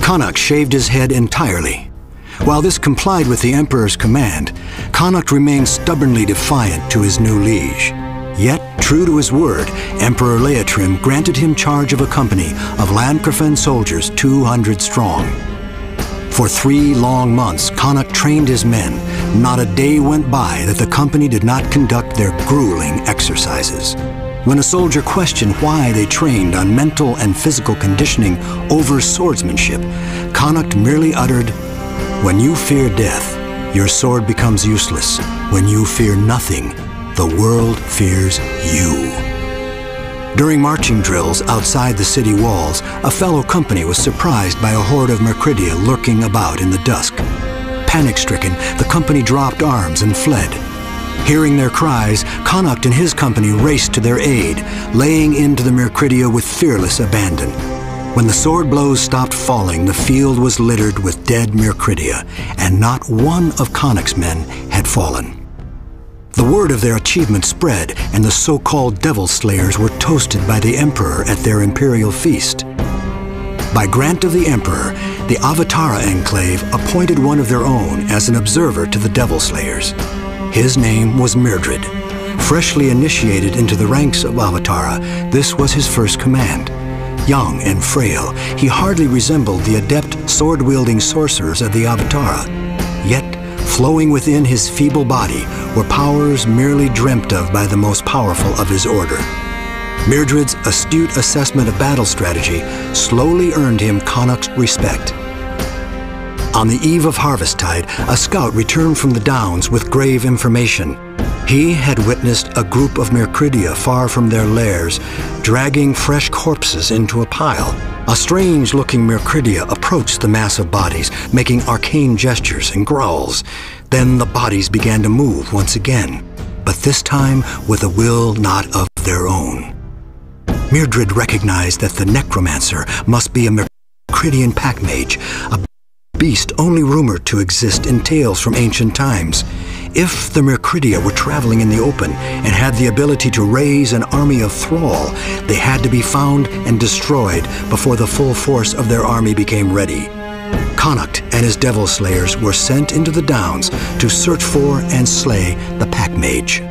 Connacht shaved his head entirely. While this complied with the Emperor's command, Connacht remained stubbornly defiant to his new liege. Yet, true to his word, Emperor Leitrim granted him charge of a company of Landgrafen soldiers 200 strong. For 3 long months, Connacht trained his men. Not a day went by that the company did not conduct their grueling exercises. When a soldier questioned why they trained on mental and physical conditioning over swordsmanship, Connacht merely uttered, "When you fear death, your sword becomes useless. When you fear nothing, the world fears you." During marching drills outside the city walls, a fellow company was surprised by a horde of myrkridia lurking about in the dusk. Panic-stricken, the company dropped arms and fled. Hearing their cries, Connacht and his company raced to their aid, laying into the myrkridia with fearless abandon. When the sword blows stopped falling, the field was littered with dead myrkridia, and not one of Connacht's men had fallen. The word of their achievement spread, and the so-called devil slayers were toasted by the Emperor at their imperial feast. By grant of the Emperor, the Avatara Enclave appointed one of their own as an observer to the devil slayers. His name was Myrkrid. Freshly initiated into the ranks of Avatara, this was his first command. Young and frail, he hardly resembled the adept sword-wielding sorcerers of the Avatara. Yet, flowing within his feeble body were powers merely dreamt of by the most powerful of his order. Myrkrid's astute assessment of battle strategy slowly earned him Connacht's respect. On the eve of Harvesttide, a scout returned from the Downs with grave information. He had witnessed a group of myrkridia far from their lairs, dragging fresh corpses into a pile. A strange-looking myrkridia approached the mass of bodies, making arcane gestures and growls. Then the bodies began to move once again, but this time with a will not of their own. Myrkrid recognized that the necromancer must be a myrkridian pack mage, a beast only rumored to exist in tales from ancient times. If the myrkridia were traveling in the open and had the ability to raise an army of thrall, they had to be found and destroyed before the full force of their army became ready. Connacht and his devil slayers were sent into the Downs to search for and slay the pack mage.